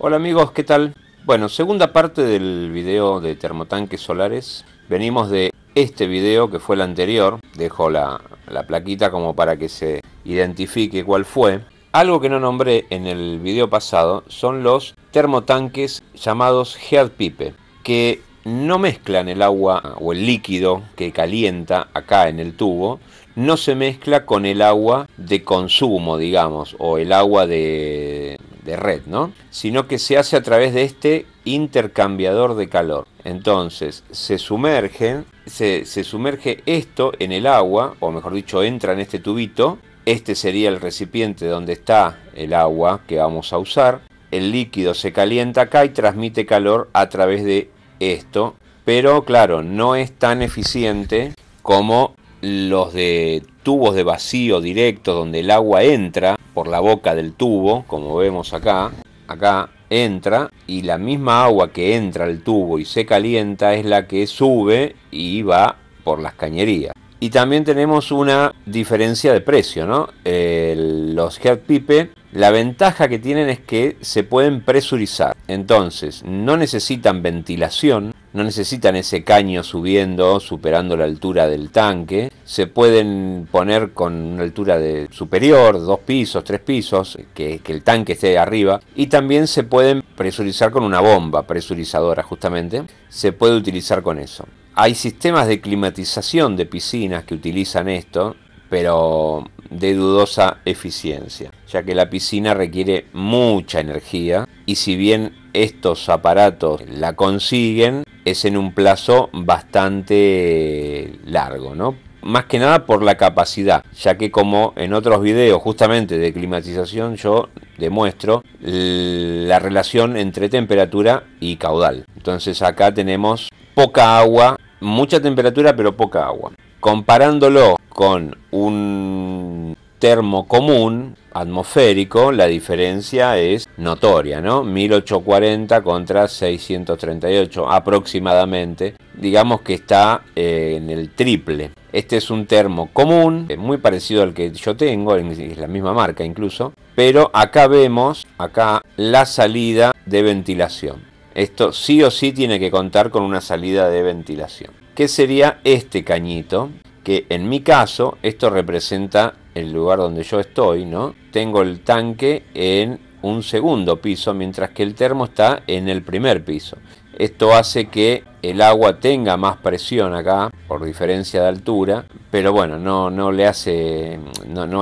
Hola amigos, ¿qué tal? Bueno, segunda parte del video de termotanques solares. Venimos de este video que fue el anterior. Dejo la plaquita como para que se identifique cuál fue. Algo que no nombré en el video pasado son los termotanques llamados Heatpipe, que no mezclan el agua o el líquido que calienta acá en el tubo, no se mezcla con el agua de consumo, digamos, o el agua de red, ¿no? Sino que se hace a través de este intercambiador de calor. Entonces se sumerge esto en el agua, o mejor dicho, entra en este tubito. Este sería el recipiente donde está el agua que vamos a usar. El líquido se calienta acá y transmite calor a través de esto, pero claro, no es tan eficiente como los de tubos de vacío directo, donde el agua entra por la boca del tubo, como vemos acá entra, y la misma agua que entra al tubo y se calienta es la que sube y va por las cañerías. Y también tenemos una diferencia de precio, ¿no? Los Heatpipe, la ventaja que tienen es que se pueden presurizar. Entonces, no necesitan ventilación, no necesitan ese caño subiendo, superando la altura del tanque. Se pueden poner con una altura superior, 2 pisos, 3 pisos, que el tanque esté arriba. Y también se pueden presurizar con una bomba presurizadora, justamente. Se puede utilizar con eso. Hay sistemas de climatización de piscinas que utilizan esto, pero de dudosa eficiencia, ya que la piscina requiere mucha energía y si bien estos aparatos la consiguen, es en un plazo bastante largo, ¿no? Más que nada por la capacidad, ya que como en otros videos justamente de climatización yo demuestro la relación entre temperatura y caudal. Entonces acá tenemos poca agua, mucha temperatura pero poca agua. Comparándolo con un termo común atmosférico, la diferencia es notoria, ¿no? 1840 contra 638 aproximadamente. Digamos que está en el triple. Este es un termo común, muy parecido al que yo tengo, es la misma marca incluso. Pero acá vemos la salida de ventilación. Esto sí o sí tiene que contar con una salida de ventilación. ¿Qué sería este cañito? Que en mi caso, esto representa el lugar donde yo estoy, ¿no? Tengo el tanque en un segundo piso, mientras que el termo está en el primer piso. Esto hace que el agua tenga más presión acá, por diferencia de altura, pero bueno, no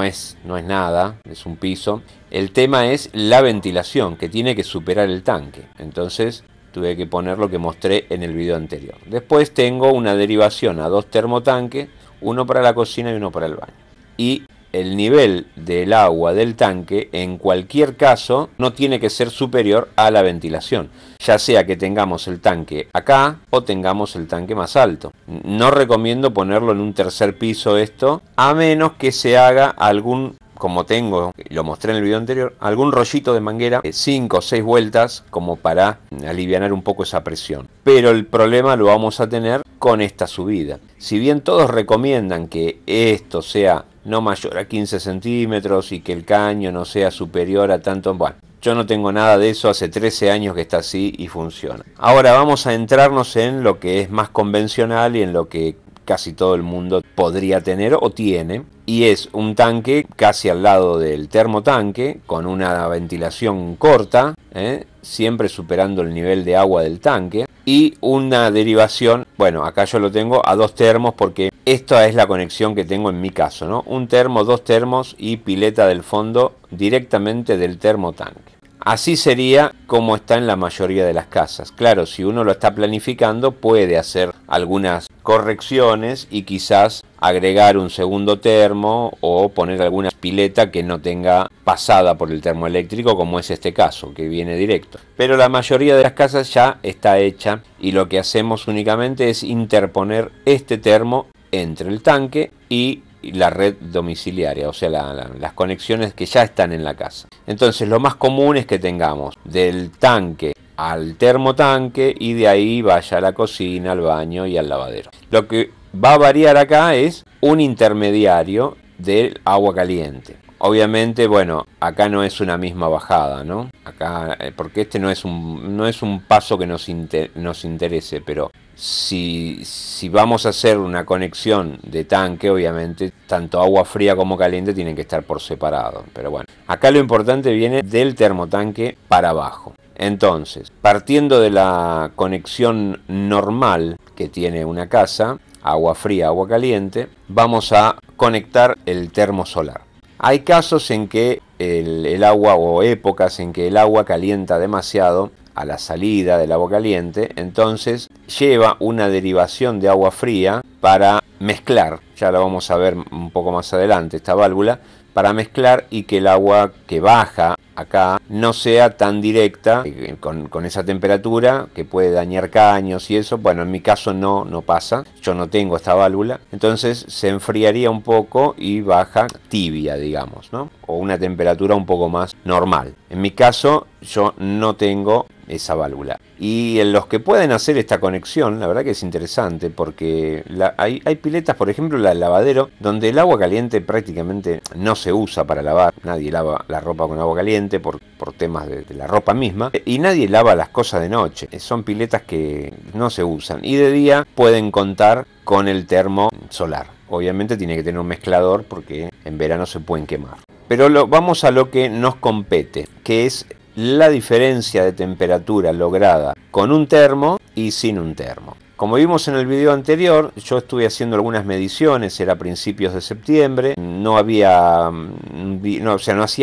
es nada, es un piso. El tema es la ventilación, que tiene que superar el tanque. Entonces tuve que poner lo que mostré en el video anterior. Después tengo una derivación a 2 termotanques, uno para la cocina y uno para el baño. Y el nivel del agua del tanque, en cualquier caso, no tiene que ser superior a la ventilación. Ya sea que tengamos el tanque acá o tengamos el tanque más alto. No recomiendo ponerlo en un tercer piso esto, a menos que se haga algún, como tengo, lo mostré en el video anterior, algún rollito de manguera, 5 o 6 vueltas, como para alivianar un poco esa presión. Pero el problema lo vamos a tener con esta subida. Si bien todos recomiendan que esto sea no mayor a 15 centímetros y que el caño no sea superior a tanto, bueno, yo no tengo nada de eso, hace 13 años que está así y funciona. Ahora vamos a entrarnos en lo que es más convencional y en lo que casi todo el mundo podría tener o tiene, y es un tanque casi al lado del termotanque con una ventilación corta, siempre superando el nivel de agua del tanque, y una derivación, bueno, acá yo lo tengo a 2 termos porque esta es la conexión que tengo en mi caso, ¿no? Un termo, 2 termos y pileta del fondo directamente del termotanque. Así sería como está en la mayoría de las casas. Claro, si uno lo está planificando puede hacer algunas correcciones y quizás agregar un segundo termo o poner alguna pileta que no tenga pasada por el termoeléctrico, como es este caso, que viene directo. Pero la mayoría de las casas ya está hecha y lo que hacemos únicamente es interponer este termo entre el tanque y la red domiciliaria, o sea, las conexiones que ya están en la casa. Entonces lo más común es que tengamos del tanque al termotanque y de ahí vaya a la cocina, al baño y al lavadero. Lo que va a variar acá es un intermediario del agua caliente. Obviamente, bueno, acá no es una misma bajada, ¿no? Acá, porque este no es un paso que nos interese, pero si vamos a hacer una conexión de tanque, obviamente, tanto agua fría como caliente tienen que estar por separado. Pero bueno, acá lo importante viene del termotanque para abajo. Entonces, partiendo de la conexión normal que tiene una casa, agua fría, agua caliente, vamos a conectar el termo solar. Hay casos en que el agua, o épocas en que el agua calienta demasiado a la salida del agua caliente, entonces lleva una derivación de agua fría para mezclar, ya la vamos a ver un poco más adelante, esta válvula, para mezclar y que el agua que baja acá no sea tan directa con esa temperatura que puede dañar caños y eso. Bueno, en mi caso no pasa, yo no tengo esta válvula, entonces se enfriaría un poco y baja tibia, digamos, ¿no? O una temperatura un poco más normal. En mi caso yo no tengo esa válvula. Y en los que pueden hacer esta conexión, la verdad que es interesante, porque hay piletas, por ejemplo la del lavadero, donde el agua caliente prácticamente no se usa para lavar. Nadie lava la ropa con agua caliente por temas de la ropa misma, y nadie lava las cosas de noche. Son piletas que no se usan, y de día pueden contar con el termo solar. Obviamente tiene que tener un mezclador porque en verano se pueden quemar. Pero vamos a lo que nos compete, que es la diferencia de temperatura lograda con un termo y sin un termo. Como vimos en el video anterior, yo estuve haciendo algunas mediciones, era a principios de septiembre, no hacía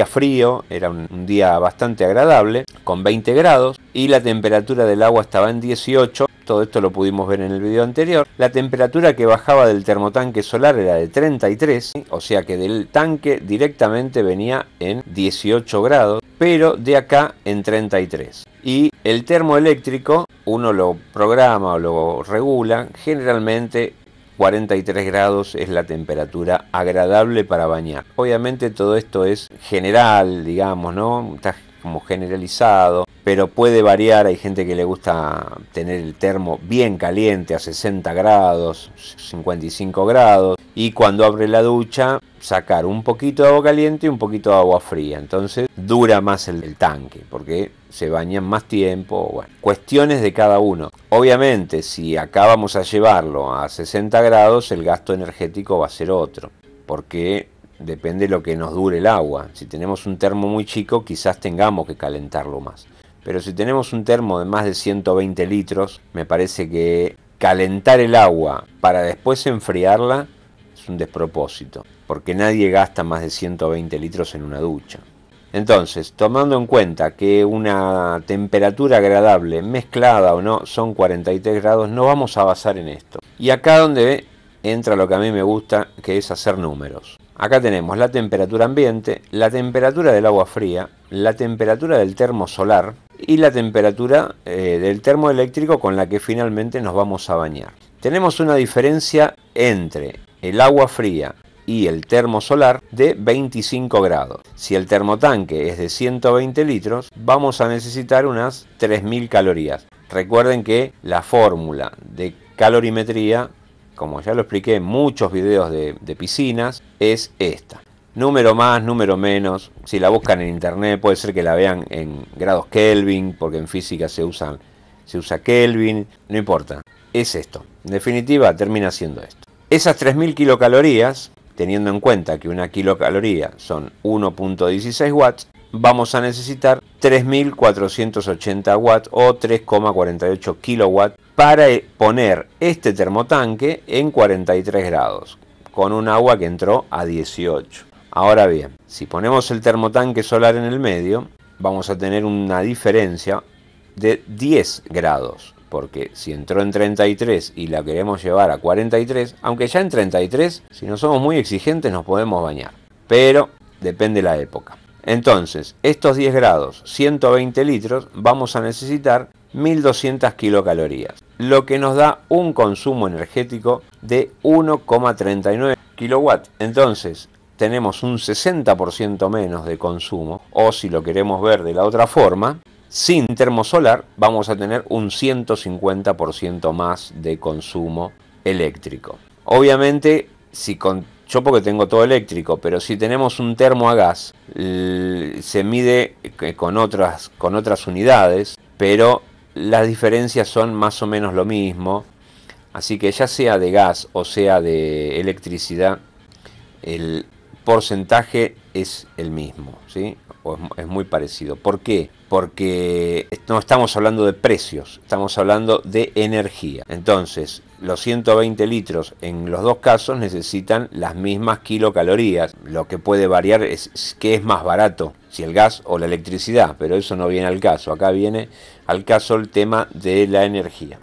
frío, era un día bastante agradable, con 20 grados, y la temperatura del agua estaba en 18, todo esto lo pudimos ver en el video anterior. La temperatura que bajaba del termotanque solar era de 33, o sea que del tanque directamente venía en 18 grados, pero de acá en 33. Y el termoeléctrico, uno lo programa o lo regula, generalmente 43 grados es la temperatura agradable para bañar. Obviamente todo esto es general, digamos, ¿no? Está como generalizado, pero puede variar. Hay gente que le gusta tener el termo bien caliente a 60 grados, 55 grados, y cuando abre la ducha sacar un poquito de agua caliente y un poquito de agua fría. Entonces dura más el tanque porque se bañan más tiempo. Bueno, cuestiones de cada uno. Obviamente si acá vamos a llevarlo a 60 grados, el gasto energético va a ser otro, porque depende de lo que nos dure el agua. Si tenemos un termo muy chico, quizás tengamos que calentarlo más. Pero si tenemos un termo de más de 120 litros, me parece que calentar el agua para después enfriarla es un despropósito, porque nadie gasta más de 120 litros en una ducha. Entonces, tomando en cuenta que una temperatura agradable, mezclada o no, son 43 grados, no vamos a basar en esto. Y acá donde entra lo que a mí me gusta, que es hacer números. Acá tenemos la temperatura ambiente, la temperatura del agua fría, la temperatura del termo solar y la temperatura del termoeléctrico con la que finalmente nos vamos a bañar. Tenemos una diferencia entre el agua fría y el termo solar de 25 grados. Si el termotanque es de 120 litros, vamos a necesitar unas 3000 calorías. Recuerden que la fórmula de calorimetría, como ya lo expliqué en muchos videos de piscinas, es esta. Número más, número menos. Si la buscan en internet puede ser que la vean en grados Kelvin, porque en física se usa Kelvin, no importa. Es esto. En definitiva termina siendo esto. Esas 3000 kilocalorías, teniendo en cuenta que una kilocaloría son 1.16 watts, vamos a necesitar 3480 watts o 3,48 kilowatts para poner este termotanque en 43 grados, con un agua que entró a 18. Ahora bien, si ponemos el termotanque solar en el medio, vamos a tener una diferencia de 10 grados. Porque si entró en 33 y la queremos llevar a 43, aunque ya en 33, si no somos muy exigentes, nos podemos bañar. Pero depende de la época. Entonces, estos 10 grados, 120 litros, vamos a necesitar 1200 kilocalorías. Lo que nos da un consumo energético de 1,39 kilowatts. Entonces, tenemos un 60% menos de consumo. O si lo queremos ver de la otra forma, sin termosolar vamos a tener un 150% más de consumo eléctrico. Obviamente, si Yo porque tengo todo eléctrico, pero si tenemos un termo a gas, se mide con otras unidades, pero las diferencias son más o menos lo mismo. Así que ya sea de gas o sea de electricidad, el porcentaje es el mismo, ¿sí? O es muy parecido. ¿Por qué? Porque no estamos hablando de precios, estamos hablando de energía. Entonces, los 120 litros en los dos casos necesitan las mismas kilocalorías. Lo que puede variar es qué es más barato, si el gas o la electricidad, pero eso no viene al caso. Acá viene al caso el tema de la energía.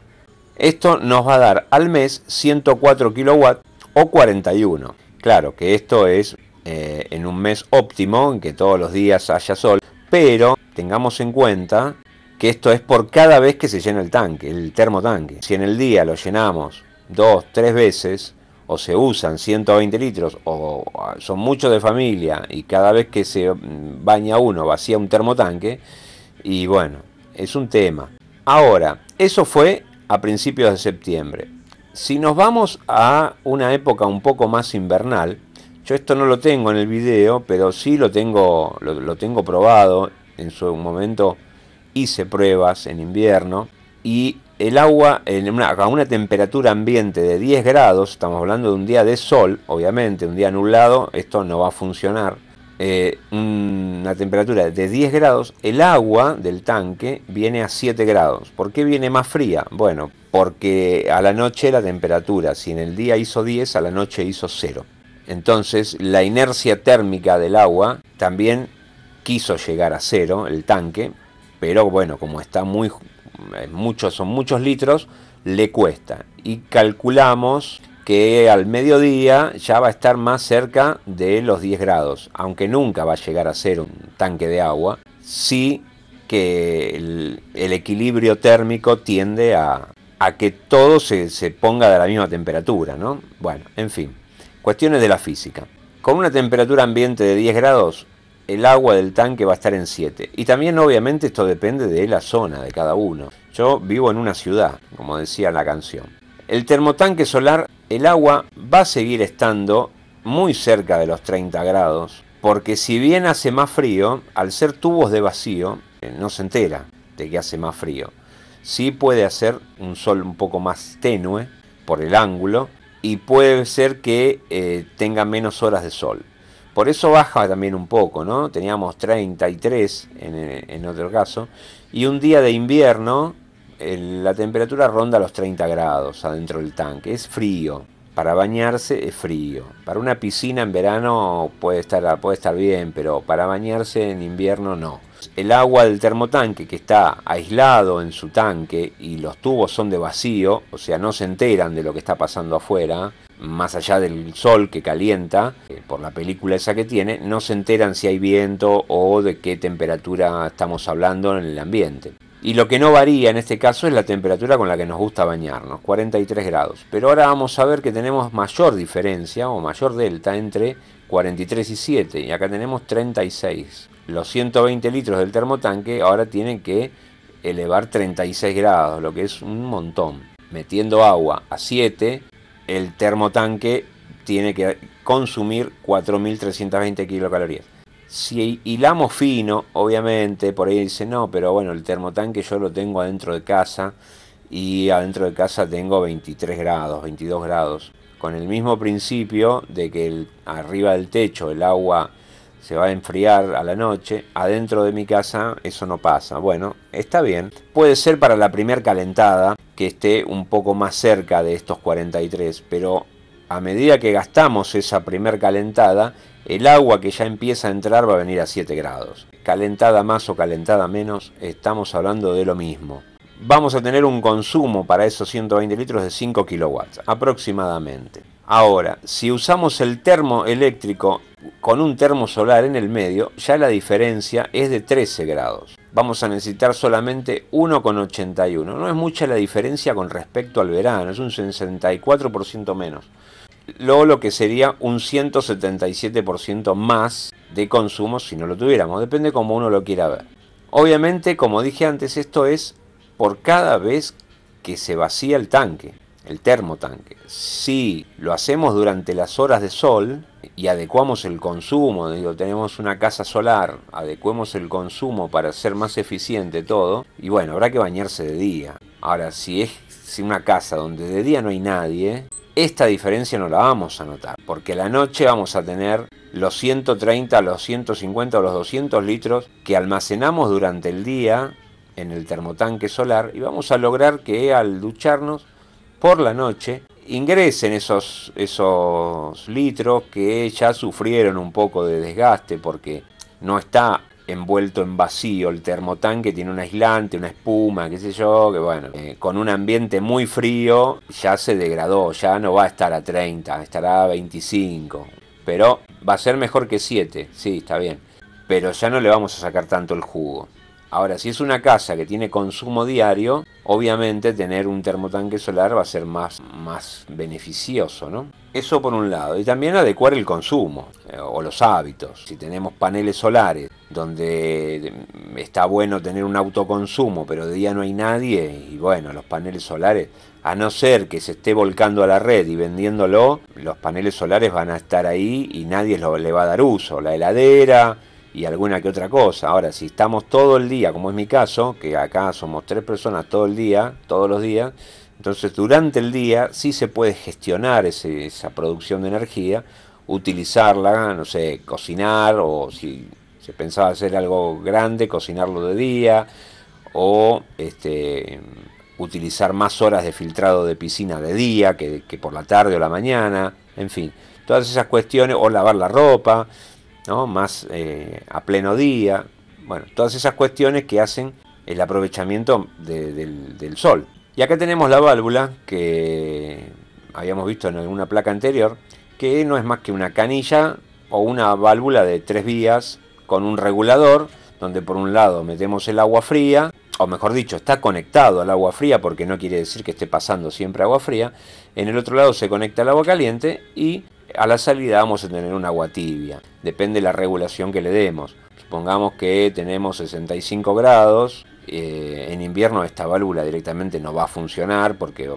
Esto nos va a dar al mes 104 kilowatts o 41. Claro que esto es en un mes óptimo, en que todos los días haya sol, pero tengamos en cuenta que esto es por cada vez que se llena el tanque, el termotanque. Si en el día lo llenamos 2, 3 veces, o se usan 120 litros, o son muchos de familia, y cada vez que se baña uno vacía un termotanque, y bueno, es un tema. Ahora, eso fue a principios de septiembre. Si nos vamos a una época un poco más invernal, yo esto no lo tengo en el video, pero sí lo tengo probado. En su momento hice pruebas en invierno y el agua a una temperatura ambiente de 10 grados, estamos hablando de un día de sol, obviamente, un día nublado, esto no va a funcionar. Una temperatura de 10 grados, el agua del tanque viene a 7 grados. ¿Por qué viene más fría? Bueno, porque a la noche la temperatura, si en el día hizo 10, a la noche hizo 0. Entonces la inercia térmica del agua también quiso llegar a 0, el tanque, pero bueno, como está son muchos litros, le cuesta. Y calculamos que al mediodía ya va a estar más cerca de los 10 grados, aunque nunca va a llegar a ser un tanque de agua, sí que el equilibrio térmico tiende a que todo se ponga de la misma temperatura, ¿no? Bueno, en fin, cuestiones de la física. Con una temperatura ambiente de 10 grados, el agua del tanque va a estar en 7. Y también obviamente esto depende de la zona de cada uno. Yo vivo en una ciudad, como decía la canción. El termotanque solar, el agua va a seguir estando muy cerca de los 30 grados, porque si bien hace más frío, al ser tubos de vacío, no se entera de que hace más frío. Sí puede hacer un sol un poco más tenue por el ángulo y puede ser que tenga menos horas de sol. Por eso baja también un poco, ¿no? Teníamos 33 en otro caso, y un día de invierno la temperatura ronda los 30 grados adentro del tanque. Es frío. Para bañarse es frío. Para una piscina en verano puede estar bien, pero para bañarse en invierno no. El agua del termotanque, que está aislado en su tanque y los tubos son de vacío, o sea, no se enteran de lo que está pasando afuera, más allá del sol que calienta, por la película esa que tiene, no se enteran si hay viento o de qué temperatura estamos hablando en el ambiente. Y lo que no varía en este caso es la temperatura con la que nos gusta bañarnos, 43 grados. Pero ahora vamos a ver que tenemos mayor diferencia o mayor delta entre 43 y 7. Y acá tenemos 36. Los 120 litros del termotanque ahora tienen que elevar 36 grados, lo que es un montón. Metiendo agua a 7, el termotanque tiene que consumir 4.320 kilocalorías. Si hilamos fino, obviamente, por ahí dice, no, pero bueno, el termotanque yo lo tengo adentro de casa y adentro de casa tengo 23 grados, 22 grados. Con el mismo principio de que arriba del techo el agua se va a enfriar a la noche, adentro de mi casa eso no pasa. Bueno, está bien. Puede ser para la primer calentada que esté un poco más cerca de estos 43, pero a medida que gastamos esa primer calentada, el agua que ya empieza a entrar va a venir a 7 grados. Calentada más o calentada menos, estamos hablando de lo mismo. Vamos a tener un consumo para esos 120 litros de 5 kilowatts aproximadamente. Ahora, si usamos el termo eléctrico con un termo solar en el medio, ya la diferencia es de 13 grados. Vamos a necesitar solamente 1,81. No es mucha la diferencia con respecto al verano, es un 64% menos. Luego lo que sería un 177% más de consumo si no lo tuviéramos. Depende cómo uno lo quiera ver. Obviamente, como dije antes, esto es por cada vez que se vacía el tanque. el termotanque. Si lo hacemos durante las horas de sol y adecuamos el consumo, digo, tenemos una casa solar, adecuemos el consumo para ser más eficiente todo, y bueno, habrá que bañarse de día. Ahora, si es una casa donde de día no hay nadie, esta diferencia no la vamos a notar, porque a la noche vamos a tener los 130, los 150 o los 200 litros que almacenamos durante el día en el termotanque solar, y vamos a lograr que al ducharnos por la noche ingresen esos litros que ya sufrieron un poco de desgaste, porque no está envuelto en vacío el termotanque, tiene un aislante, una espuma, qué sé yo, que bueno, con un ambiente muy frío ya se degradó, ya no va a estar a 30, estará a 25, pero va a ser mejor que 7, sí, está bien, pero ya no le vamos a sacar tanto el jugo. Ahora, si es una casa que tiene consumo diario, obviamente tener un termotanque solar va a ser más beneficioso, ¿no? Eso por un lado. Y también adecuar el consumo o los hábitos. Si tenemos paneles solares donde está bueno tener un autoconsumo, pero de día no hay nadie, y bueno, los paneles solares, a no ser que se esté volcando a la red y vendiéndolo, los paneles solares van a estar ahí y nadie le va a dar uso. La heladera y alguna que otra cosa. Ahora, si estamos todo el día, como es mi caso, que acá somos 3 personas todo el día, todos los días, entonces durante el día sí se puede gestionar esa producción de energía, utilizarla, no sé, cocinar, o si se pensaba hacer algo grande, cocinarlo de día, o utilizar más horas de filtrado de piscina de día que por la tarde o la mañana, en fin, todas esas cuestiones, o lavar la ropa, ¿no? Más a pleno día, bueno, todas esas cuestiones que hacen el aprovechamiento del sol. Y acá tenemos la válvula que habíamos visto en alguna placa anterior, que no es más que una canilla o una válvula de 3 vías con un regulador, donde por un lado metemos el agua fría, o mejor dicho, está conectado al agua fría, porque no quiere decir que esté pasando siempre agua fría. En el otro lado se conecta el agua caliente y a la salida vamos a tener un agua tibia. Depende de la regulación que le demos. Supongamos que tenemos 65 grados. En invierno esta válvula directamente no va a funcionar, porque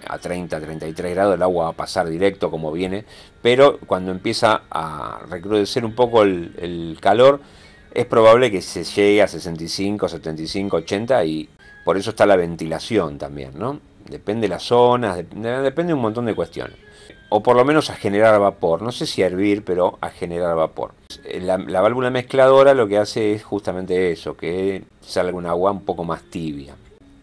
a 30-33 grados el agua va a pasar directo como viene. Pero cuando empieza a recrudecer un poco el calor, es probable que se llegue a 65, 75, 80, y por eso está la ventilación también, ¿no? Depende de las zonas, depende de un montón de cuestiones. O por lo menos a generar vapor, no sé si a hervir, pero a generar vapor. La válvula mezcladora lo que hace es justamente eso, que salga un agua un poco más tibia.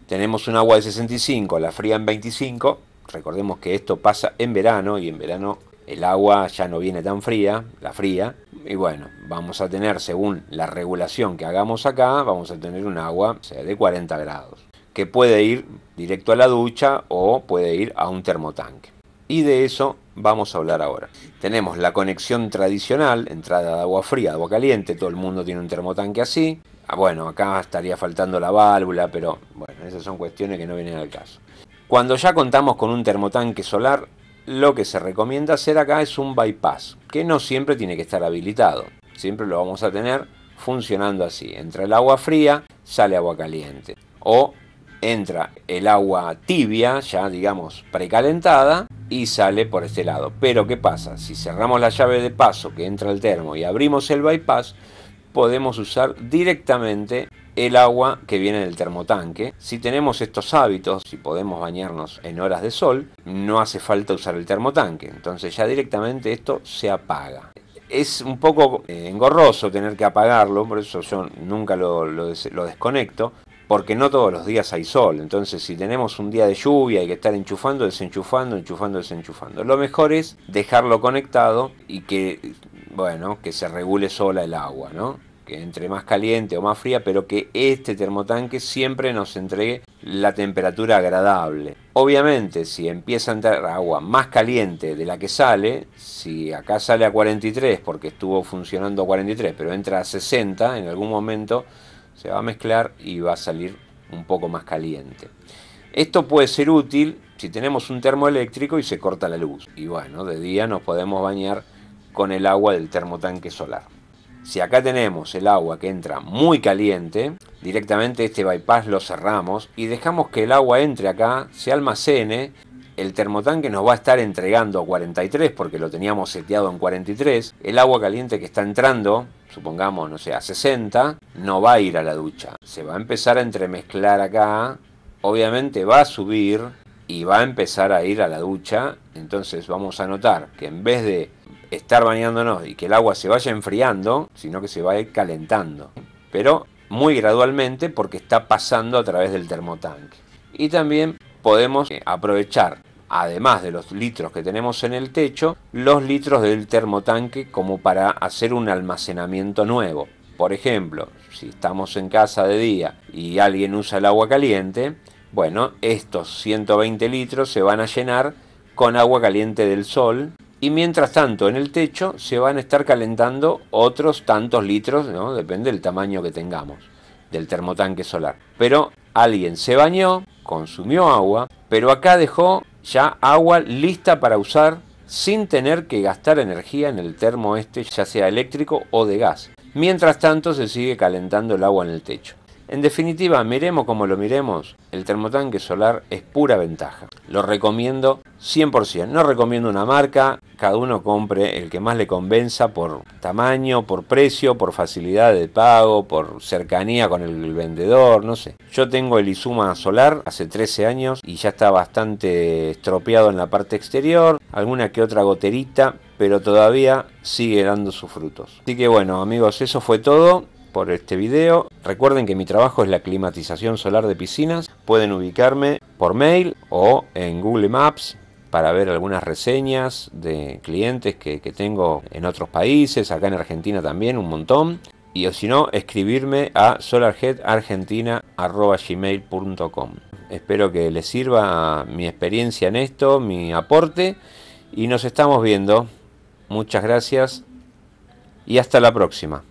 Tenemos un agua de 65, la fría en 25, recordemos que esto pasa en verano, y en verano el agua ya no viene tan fría, la fría, y bueno, vamos a tener, según la regulación que hagamos acá, vamos a tener un agua, o sea, de 40 grados, que puede ir directo a la ducha o puede ir a un termotanque. Y de eso vamos a hablar ahora. Tenemos la conexión tradicional, entrada de agua fría, agua caliente, todo el mundo tiene un termotanque así. Bueno, acá estaría faltando la válvula, pero bueno, esas son cuestiones que no vienen al caso. Cuando ya contamos con un termotanque solar, lo que se recomienda hacer acá es un bypass, que no siempre tiene que estar habilitado. Siempre lo vamos a tener funcionando así. Entra el agua fría, sale agua caliente. O entra el agua tibia, ya digamos precalentada, y sale por este lado. Pero ¿qué pasa? Si cerramos la llave de paso que entra al termo y abrimos el bypass, podemos usar directamente el agua que viene del termotanque. Si tenemos estos hábitos, si podemos bañarnos en horas de sol, no hace falta usar el termotanque. Entonces ya directamente esto se apaga. Es un poco engorroso tener que apagarlo, por eso yo nunca lo desconecto, porque no todos los días hay sol. Entonces si tenemos un día de lluvia hay que estar enchufando, desenchufando, enchufando, desenchufando. Lo mejor es dejarlo conectado y que, bueno, que se regule sola el agua, ¿no? Que entre más caliente o más fría, pero que este termotanque siempre nos entregue la temperatura agradable. Obviamente, si empieza a entrar agua más caliente de la que sale, si acá sale a 43 porque estuvo funcionando a 43, pero entra a 60, en algún momento se va a mezclar y va a salir un poco más caliente. Esto puede ser útil si tenemos un termoeléctrico y se corta la luz. Y bueno, de día nos podemos bañar con el agua del termotanque solar. Si acá tenemos el agua que entra muy caliente, directamente este bypass lo cerramos y dejamos que el agua entre acá, se almacene el termotanque nos va a estar entregando 43 porque lo teníamos seteado en 43. El agua caliente que está entrando, supongamos, no sé, a 60, no va a ir a la ducha. Se va a empezar a entremezclar acá. Obviamente va a subir y va a empezar a ir a la ducha. Entonces vamos a notar que en vez de estar bañándonos y que el agua se vaya enfriando, sino que se va a ir calentando. Pero muy gradualmente porque está pasando a través del termotanque. Y también podemos aprovechar, además de los litros que tenemos en el techo, los litros del termotanque como para hacer un almacenamiento nuevo. Por ejemplo, si estamos en casa de día y alguien usa el agua caliente, bueno, estos 120 litros se van a llenar con agua caliente del sol. Y mientras tanto en el techo se van a estar calentando otros tantos litros, ¿no? Depende del tamaño que tengamos, del termotanque solar. Pero alguien se bañó, consumió agua, pero acá dejó ya agua lista para usar sin tener que gastar energía en el termo este, ya sea eléctrico o de gas. Mientras tanto se sigue calentando el agua en el techo. En definitiva, miremos como lo miremos, el termotanque solar es pura ventaja. Lo recomiendo 100%. No recomiendo una marca, cada uno compre el que más le convenza por tamaño, por precio, por facilidad de pago, por cercanía con el vendedor, no sé. Yo tengo el Izuma Solar hace 13 años y ya está bastante estropeado en la parte exterior, alguna que otra goterita, pero todavía sigue dando sus frutos. Así que bueno, amigos, eso fue todo por este video. Recuerden que mi trabajo es la climatización solar de piscinas. Pueden ubicarme por mail o en Google Maps para ver algunas reseñas de clientes que tengo en otros países, acá en Argentina también, un montón. Y o si no, escribirme a solarheadargentina@gmail.com. Espero que les sirva mi experiencia en esto, mi aporte, y nos estamos viendo. Muchas gracias y hasta la próxima.